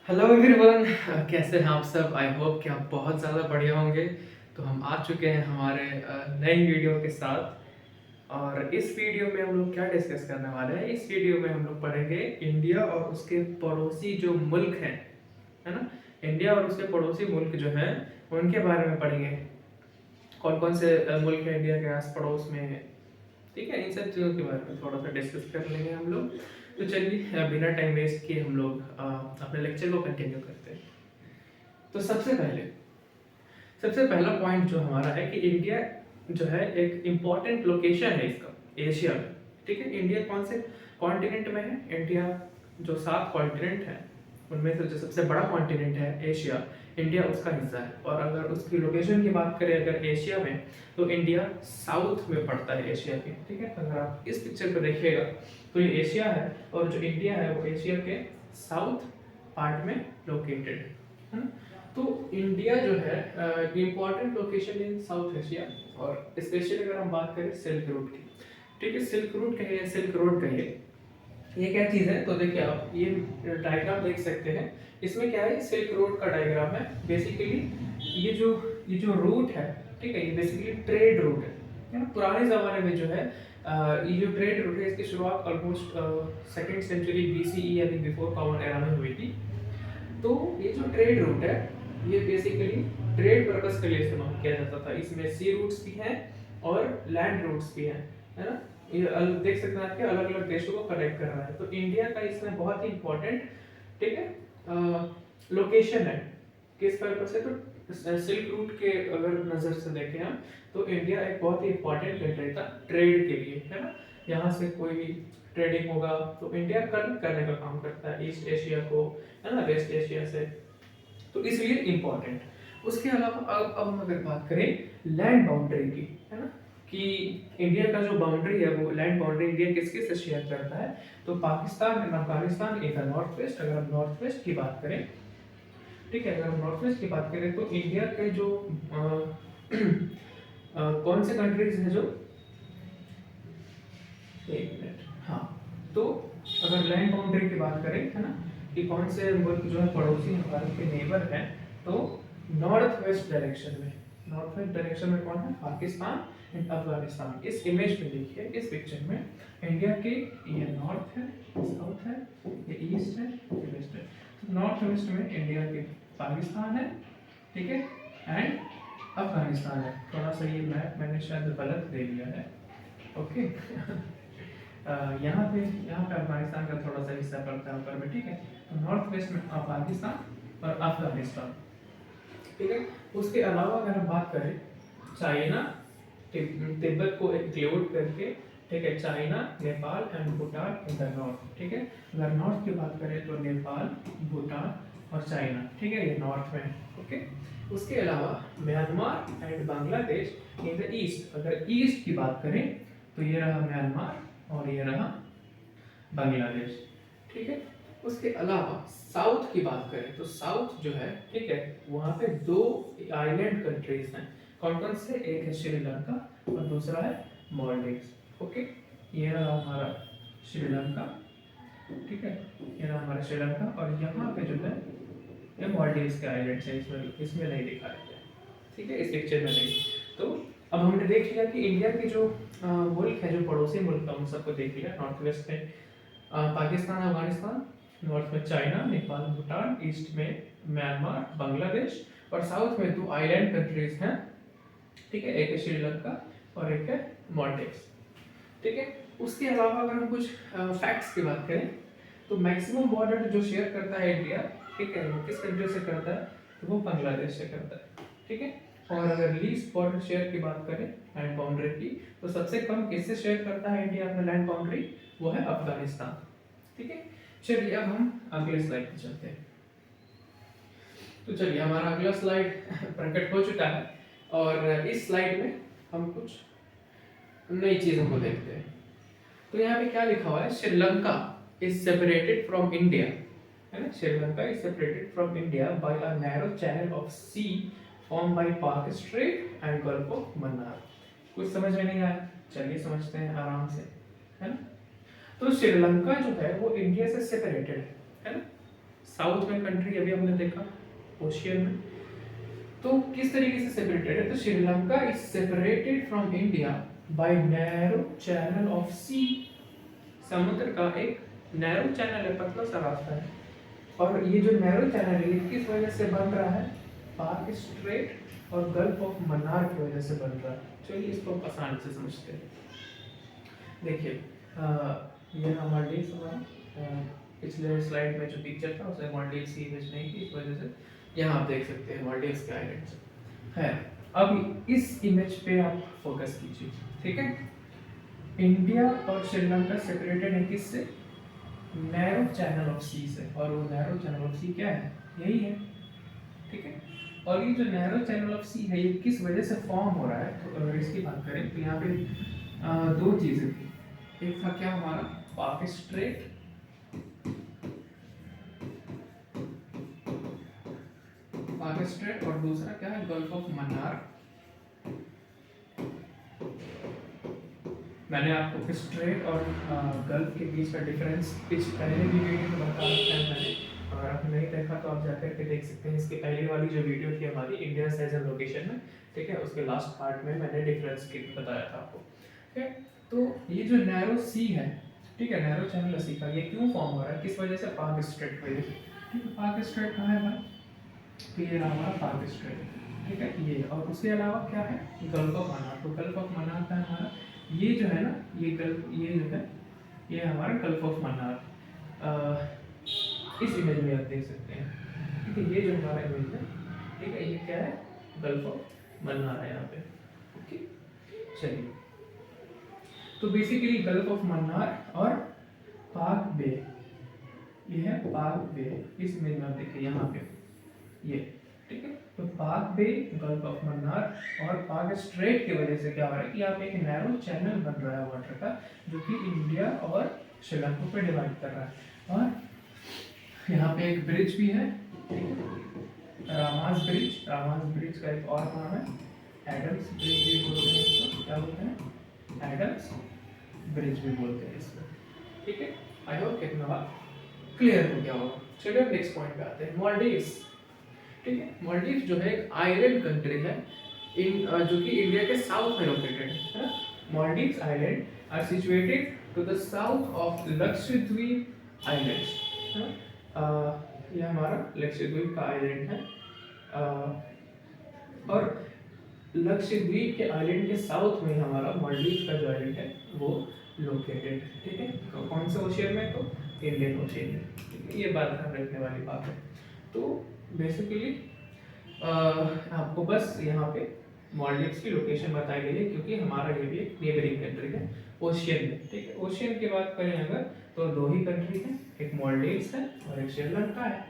Hello everyone. कैसे हैं आप सब? आई होप कि आप बहुत ज़्यादा बढ़िया होंगे। तो हम आ चुके हैं हमारे नई वीडियो के साथ। और इस वीडियो में हम लोग क्या डिस्कस करने वाले हैं? इस वीडियो में हम लोग पढ़ेंगे इंडिया और उसके पड़ोसी जो मुल्क हैं, है ना। इंडिया और उसके पड़ोसी मुल्क जो हैं उनके बारे में पढ़ेंगे। कौन कौन से मुल्क हैं इंडिया के आस पड़ोस में, ठीक है। इन सब चीज़ों के बारे में थोड़ा सा डिस्कस कर लेंगे हम लोग। तो चलिए बिना टाइम वेस्ट किए हम लोग अपने लेक्चर को कंटिन्यू करते हैं। तो सबसे पहला पॉइंट जो हमारा है कि इंडिया जो है एक इम्पॉर्टेंट लोकेशन है इसका एशिया में, ठीक है। इंडिया कौन से कॉन्टिनेंट में है? इंडिया जो 7 कॉन्टिनेंट है उनमें से जो सबसे बड़ा कॉन्टिनेंट है एशिया, इंडिया उसका हिस्सा है। और अगर उसकी लोकेशन की बात करें अगर एशिया में, तो इंडिया साउथ में पड़ता है एशिया के, ठीक है। अगर आप इस पिक्चर को देखिएगा तो ये एशिया है और जो इंडिया है वो एशिया के साउथ पार्ट में लोकेटेड है ना। तो इंडिया जो है important location in south Asia. और स्पेशली अगर हम बात करें सिल्क रूट की, ठीक है। सिल्क रूट कहिए, सिल्क रोड कहिए, ये क्या चीज़ है? तो देखिए आप ये डायग्राम देख सकते हैं। इसमें क्या है? सिल्क रोड का डायग्राम है बेसिकली। ये जो रूट है, ठीक है, ये बेसिकली ट्रेड रूट है ना। पुराने ज़माने में जो है ये जो ट्रेड रूट है इसकी शुरुआत ऑलमोस्ट सेकेंड सेंचुरी BCE यानी बिफोर कॉमन एरा में हुई थी। तो ये जो ट्रेड रूट है ये बेसिकली ट्रेड पर्पस के लिए इस्तेमाल किया जाता था। इसमें सी रूट्स भी हैं और लैंड रूट्स भी हैं, है ना। ये देख सकते हैं आपके अलग अलग देशों को कनेक्ट कर रहा है। तो इंडिया का इसमें बहुत ही इंपॉर्टेंट, ठीक है, लोकेशन है। किस पर्पस से? तो सिल्क रूट के अगर नज़र से देखें हम, तो इंडिया एक बहुत ही इंपॉर्टेंट कंट्री था ट्रेड के लिए, है ना। यहाँ से कोई भी ट्रेडिंग होगा तो इंडिया कनेक्ट करने का काम करता है ईस्ट एशिया को, है ना, वेस्ट एशिया से। तो इसलिए इंपॉर्टेंट। उसके अलावा अब हम अगर बात करें लैंड बाउंड्री की, है ना, कि इंडिया का जो बाउंड्री है वो लैंड बाउंड्री इंडिया किसके से शेयर करता है? तो Pakistan and Afghanistan in the north west. अगर हम नॉर्थ वेस्ट की बात करें, ठीक है, अगर हम नॉर्थ वेस्ट की बात करें तो इंडिया के जो कौन से कंट्रीज हैं जो, एक मिनट, हाँ। तो अगर लैंड बाउंड्री की बात करें, है ना, कि कौन से मुल्क जो है पड़ोसी हैं, भारत के नेबर हैं, तो नॉर्थ वेस्ट डायरेक्शन में, नॉर्थ वेस्ट डायरेक्शन में कौन है? पाकिस्तान एंड अफगानिस्तान। इस इमेज में देखिए, इस पिक्चर में इंडिया के ये नॉर्थ है, साउथ है, ये ईस्ट है, ये वेस्ट है। तो नॉर्थ वेस्ट में इंडिया के पाकिस्तान है, ठीक है, एंड अफगानिस्तान है। थोड़ा सा ये मैप मैंने शायद गलत दे दिया है, ओके। यहाँ पे अफगानिस्तान का थोड़ा सा हिस्सा पड़ता है ऊपर में, ठीक है। तो नॉर्थ वेस्ट में पाकिस्तान और अफगानिस्तान, ठीक है। उसके अलावा अगर हम बात करें चाइना, तिब्बत को इंक्लूड करके, ठीक है, China, Nepal and Bhutan in the north, ठीक है। अगर नॉर्थ की बात करें तो नेपाल, भूटान और चाइना, ठीक है, ये नॉर्थ में है, ओके। उसके अलावा Myanmar and Bangladesh in the east. अगर ईस्ट की बात करें तो ये रहा म्यांमार और ये रहा बांग्लादेश, ठीक है। उसके अलावा साउथ की बात करें तो साउथ जो है, ठीक है, वहाँ पे 2 आइलैंड कंट्रीज हैं। कौन कौन से? एक है श्रीलंका और दूसरा है मॉलडीव्स, ओके। ये रहा हमारा श्रीलंका, ठीक है, ये रहा हमारा श्रीलंका। और यहाँ पे जो है ये मॉलडीव्स के आइलैंड्स हैं, इसमें नहीं दिखाया गया, ठीक है, इस पिक्चर में नहीं। तो अब हमने देख लिया कि इंडिया के जो मुल्क है, जो पड़ोसी मुल्क है, उन सबको देख लिया। नॉर्थ वेस्ट में पाकिस्तान, अफगानिस्तान, नॉर्थ में चाइना, नेपाल, भूटान, ईस्ट में म्यांमार, बांग्लादेश, और साउथ में 2 आइलैंड कंट्रीज हैं, ठीक है, एक है श्रीलंका और एक है मॉलडीव्स, ठीक है। उसके अलावा अगर हम कुछ फैक्ट्स की बात करें तो मैक्सिमम बॉर्डर जो शेयर करता है इंडिया, ठीक है, वो किस कंट्री से करता है? तो वो बांग्लादेश से करता है, ठीक है। और अगर लीस्ट बॉर्डर शेयर की बात करें लैंड बाउंड्री की, तो सबसे कम किससे शेयर करता है इंडिया अपना लैंड बाउंड्री? वो है अफगानिस्तान, ठीक है। चलिए अब हम अगले स्लाइड पे चलते हैं। तो चलिए हमारा अगला स्लाइड प्रकट हो चुका है और इस स्लाइड में हम कुछ नई चीजों को देखते हैं। तो यहाँ पे क्या लिखा हुआ है? Sri Lanka is separated from India, है ना। Sri Lanka is separated from India by a narrow channel of sea form by Palk strait and gulf of Mannar. कुछ समझ में नहीं आया? चलिए समझते हैं आराम से, है ना। तो श्रीलंका जो है वो इंडिया से सेपरेटेड है ना, साउथ में कंट्री अभी हमने देखा ओशियन में। तो किस तरीके से सेपरेटेड है? तो Sri Lanka is separated from India by narrow channel of sea. समुद्र का एक नैरो चैनल है, पतला सा रास्ता है। और ये जो नैरो चैनल है ये किस वजह से बन रहा है? पाक स्ट्रेट और गल्फ ऑफ मन्नार की वजह से बन रहा है। चलिए इसको आसानी से समझते हैं। देखिए ये मालदीव हमारा पिछले स्लाइड में जो पिक्चर था उसमें मालदीव सी इमेज नहीं थी, इस वजह से यहाँ आप देख सकते हैं मालदीव के आइलैंड्स है। अब इस इमेज पे आप फोकस कीजिए, ठीक है। इंडिया और श्रीलंका सेपरेटेड है किससे? नैरो चैनल ऑफ सी से। और वो नैरो चैनल ऑफ सी क्या है? यही है, ठीक है। और ये जो नैरो चैनल ऑफ सी है ये किस वजह से फॉर्म हो रहा है? तो अगर इसकी बात करें तो यहाँ पे दो चीजें थी। एक था क्या हमारा पाक स्ट्रेट, पाक स्ट्रेट, और दूसरा क्या है? Gulf of Mannar. मैंने आपको स्ट्रेट और गल्फ के बीच का डिफरेंस पहले भी वीडियो में बता रखा है मैंने। अगर आपने नहीं देखा तो आप जाकर के देख सकते हैं। इसके पहले वाली जो वीडियो थी हमारी इंडिया साइज एंड लोकेशन में, ठीक है, उसके लास्ट पार्ट में मैंने डिफरेंस बताया था आपको, ठीक है। तो ये जो नैरो सी है, ठीक है, नैरो चैनल सी का ये क्यों फॉर्म हो रहा है? किस वजह से? पाक स्ट्रेट की वजह से, ठीक है। पाक स्ट्रेट कहाँ है भाई? तो ये रहा हमारा पाक स्ट्रेट, ठीक है, ये। और उसके अलावा क्या है? Gulf of Mannar. तो गल्फ ऑफ मन्नार का हमारा ये जो है ना, ये गल्फ, ये जो है ये हमारा गल्फ ऑफ मन्नार इस इमेज में आप देख सकते हैं, ठीक है। ये जो हमारा इमेज है, ठीक है, ये क्या है? गल्फ ऑफ मन्नार है यहाँ पे, ओके। चलिए, तो बेसिकली गल्फ ऑफ मन्नार और पाक बे, ये है पाक बे। इस इमेज में आप देखिए यहाँ पे ये, ठीक है। तो पाक बे, गल्फ ऑफ मन्नार और पाक स्ट्रेट की वजह से क्या हो रहा है कि यहाँ पे एक नैरो चैनल बन रहा है वाटर का, जो कि इंडिया और श्रीलंका पे डिवाइड कर रहा है। और यहाँ पे एक ब्रिज भी है, रामास ब्रिज। रामास ब्रिज का एक और नाम है एडम्स ब्रिज भी बोलते हैं इसको। क्या बोलते हैं? एडम्स ब्रिज भी बोलते हैं इसको, ठीक है। आई होप कितना बात क्लियर हो गया होगा। चलिए अब नेक्स्ट पॉइंट पे आते हैं, मालदीव्स, ठीक है। मालदीव्स जो है एक आइलैंड कंट्री है जो कि इंडिया के साउथ में लोकेटेड है ना। Maldives island are situated to the south of Lakshadweep islands, है ना। ये हमारा लक्षद्वीप का आइलैंड है और लक्षद्वीप के आइलैंड के साउथ में हमारा मालदीव का जो आइलैंड है वो लोकेटेड, ठीक है। तो कौन से ओशियन में? तो इंडियन ओशियन में, ठीक है। ये बात ध्यान रखने वाली बात है। तो बेसिकली आपको बस यहाँ पे मालदीव्स की लोकेशन बताई गई है क्योंकि हमारा ये भी एक नेबरिंग कंट्री है ओशियन में, ठीक है। ओशियन की बात करें अगर तो दो ही कंट्री हैं, एक मालदीव्स है और एक श्रीलंका है।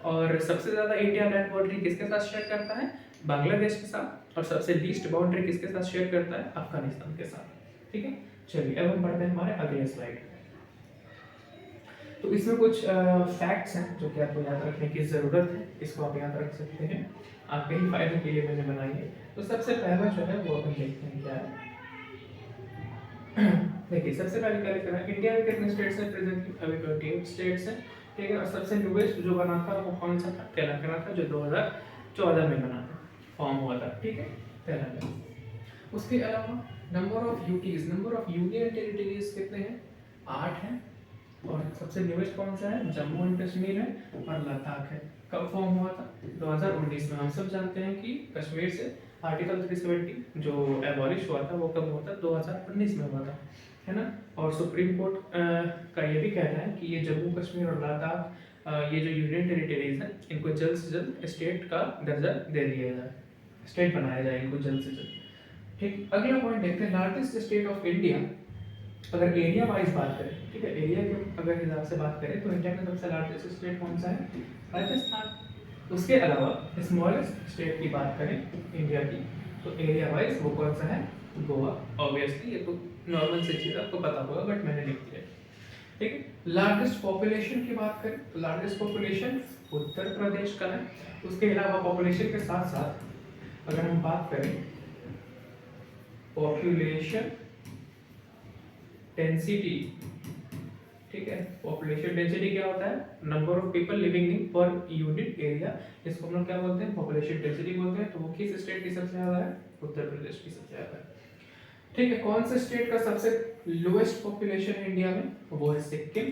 और सबसे ज़्यादा इंडिया लैंड बाउंड्री किसके साथ शेयर करता है? बांग्लादेश के साथ। और सबसे लीस्ट बाउंड्री किसके साथ शेयर करता है? अफगानिस्तान के साथ, ठीक है। चलिए अब हम बढ़ते हैं हमारे अगले स्लाइड। तो इसमें कुछ फैक्ट्स हैं जो कि आपको याद रखने की ज़रूरत है, इसको आप याद रख सकते हैं, आपके ही फायदे के लिए मैंने बनाई है। तो सबसे पहला जो है वो अपन देखते हैं क्या है। देखिए सबसे पहले क्या लिखा है, इंडिया में कितने स्टेट्स हैं? प्रेजेंटली अभी 28 स्टेट्स हैं, ठीक है। और सबसे न्यूएस्ट जो बना था वो कौन सा था? तेलंगाना था, जो 2014 में बना था, फॉर्म हुआ था, ठीक है, तेलंगाना। उसके अलावा number of UTs, number of union territories कितने हैं? 8 हैं। और सबसे न्यूएस्ट कौन सा है? जम्मू एंड कश्मीर है और लद्दाख है। कब फॉर्म हुआ था? 2019 में। हम सब जानते हैं कि कश्मीर से आर्टिकल 370 जो एबॉलिश हुआ था वो कब हुआ था? 2019 में हुआ था, है ना। और सुप्रीम कोर्ट का ये भी कहना है कि ये जम्मू कश्मीर और लद्दाख ये जो यूनियन टेरिटरीज हैं इनको जल्द से जल्द स्टेट का दर्जा दे दिया जाए, स्टेट बनाया जाए इनको जल्द से जल्द, ठीक। अगला पॉइंट देखते हैं, लार्जेस्ट स्टेट ऑफ इंडिया। अगर एरिया वाइज बात करें, ठीक है, एरिया के अगर हिसाब से बात करें तो इंडिया का सबसे लार्जेस्ट स्टेट कौन सा है? राजस्थान। उसके अलावा स्मॉलेस्ट स्टेट की बात करें इंडिया की तो एरिया वाइज वो कौन सा है? गोवा। ऑब्वियसली ये तो नॉर्मल से चीज़ आपको पता होगा बट मैंने लिख दिया, ठीक है। लार्जेस्ट पॉपुलेशन की बात करें तो लार्जेस्ट पॉपुलेशन उत्तर प्रदेश का है। उसके अलावा पॉपुलेशन के साथ साथ अगर हम बात करें पॉपुलेशन डेंसिटी, ठीक है। पॉपुलेशन डेंसिटी क्या होता है, number of people living in per unit area, इसको हम लोग क्या बोलते हैं, पॉपुलेशन डेंसिटी बोलते हैं। तो वो किस स्टेट की सबसे ज्यादा है, उत्तर प्रदेश की सबसे ज्यादा है। ठीक है। कौन से स्टेट का सबसे लोएस्ट पॉपुलेशन है इंडिया में, वो है सिक्किम।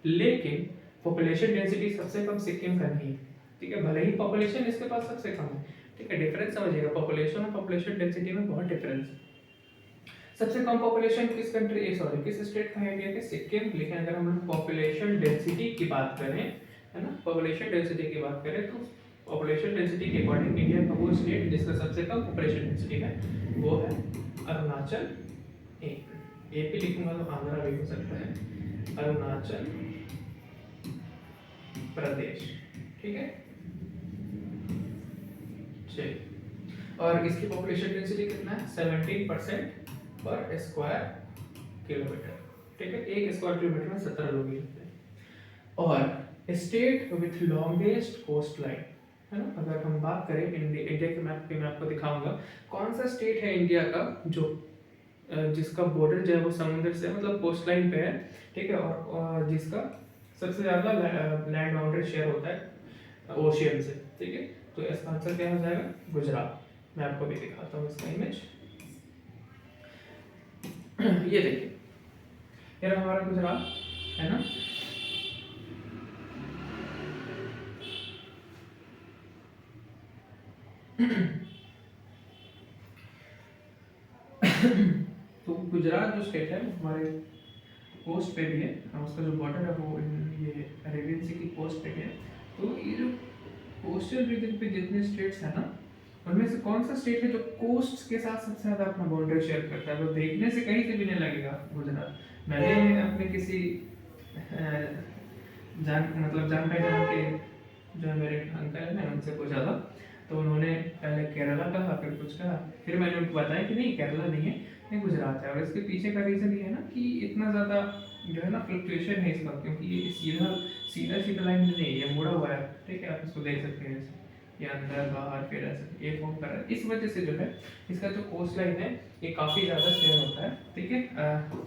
लेकिन पॉपुलेशन डेंसिटी सबसे कम सिक्किम का नहीं है। ठीक है, भले ही पॉपुलेशन इसके पास सबसे कम है। ठीक है, डिफरेंस समझिएगा, पॉपुलेशन और पॉपुलेशन डेंसिटी में बहुत डिफरेंस है। सबसे कम पॉपुलेशन किस कंट्री, सॉरी किस स्टेट का है इंडिया के, सिक्किम। लेकिन अगर हम लोग पॉपुलेशन डेंसिटी की बात करें, है ना, पॉपुलेशन डेंसिटी की बात करें तो पॉपुलेशन डेंसिटी के अकॉर्डिंग इंडिया का वो स्टेट जिसका सबसे कम पॉपुलेशन डेंसिटी है वो है अरुणाचल। एपी लिखूंगा तो आंध्रा भी हो सकता है, अरुणाचल प्रदेश। ठीक है, चलिए। और इसकी पॉपुलेशन डेंसिटी कितना है, 17% पर स्क्वायर किलोमीटर। ठीक है, एक स्क्वायर किलोमीटर में 17 लोग रहते हैं। और state with longest coast line, है ना, अगर हम बात करें इंडिया के मैप पे, मैं आपको दिखाऊंगा कौन सा स्टेट है इंडिया का जो जिसका बॉर्डर जो है वो समुद्र से मतलब कोस्ट लाइन पे है। ठीक है, और जिसका सबसे ज्यादा लैंड बाउंड्री शेयर होता है ओशियन से। ठीक है, तो इसका आंसर क्या हो जाएगा, गुजरात। मैं आपको भी दिखाता हूँ इसका इमेज। ये देखिए, ये रहा हमारा गुजरात, है ना। तो गुजरात जो स्टेट है हमारे कोस्ट पे भी है, और उसका जो बॉर्डर है वो ये अरेबियन सी की कोस्ट पे है। तो ये जो कोस्टल रीजन पे जितने स्टेट्स हैं ना, उनमें से कौन सा स्टेट है जो कोस्ट के साथ सबसे ज्यादा अपना बाउंड्री शेयर करता है, वो देखने से कहीं से भी नहीं लगेगा गुजरात। मैंने अपने किसी जान पहचान के जो मेरे अंकल है, मैंने उनसे पूछा था, तो उन्होंने पहले केरला कहा, फिर कुछ कहा, फिर मैंने उनको बताया कि नहीं केरला नहीं है, ये गुजरात है। और इसके पीछे का रीज़न ये है ना कि इतना ज़्यादा जो है ना फ्लक्चुएशन है इसका, क्योंकि ये सीधा सीधा सीधा लाइन में नहीं है, ये मुड़ा हुआ है। ठीक है, आप इसको देख सकते हैं, ये अंदर बाहर फिर ऐसे ये फॉर्म कर रहा है। इस वजह से जो है इसका जो कोस्ट लाइन है ये काफ़ी ज़्यादा शेयर होता है। ठीक है,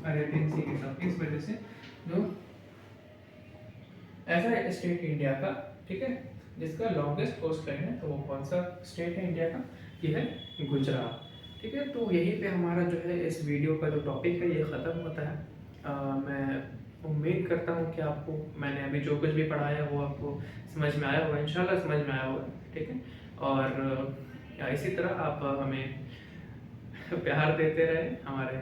अरेबियन सी के साथ, इस वजह से जो ऐसा स्टेट इंडिया का, ठीक है, जिसका लॉन्गेस्ट कोस्ट लाइन है, तो वो कौन सा स्टेट है इंडिया का, ये है गुजरात। ठीक है, तो यहीं पे हमारा जो है इस वीडियो का जो टॉपिक है ये ख़त्म होता है। मैं उम्मीद करता हूँ कि आपको मैंने अभी जो कुछ भी पढ़ाया वो आपको समझ में आया होगा, इंशाल्लाह समझ में आया होगा। ठीक है, और इसी तरह आप हमें प्यार देते रहें, हमारे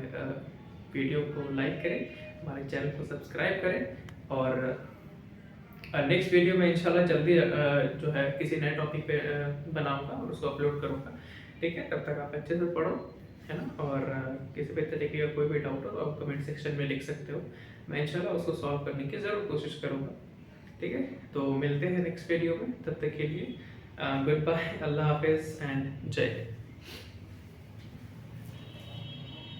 वीडियो को लाइक करें, हमारे चैनल को सब्सक्राइब करें, और नेक्स्ट वीडियो में इंशाल्लाह जल्दी जो है किसी नए टॉपिक पे बनाऊंगा और उसको अपलोड करूंगा। ठीक है, तब तक आप अच्छे से पढ़ो, है ना, और किसी भी तरीके का कोई भी डाउट हो तो आप कमेंट सेक्शन में लिख सकते हो, मैं इंशाल्लाह उसको सॉल्व करने की ज़रूर कोशिश करूँगा। ठीक है, तो मिलते हैं नेक्स्ट वीडियो में, तब तक के लिए गुड बाय, अल्लाह हाफिज़ एंड जय हिंद।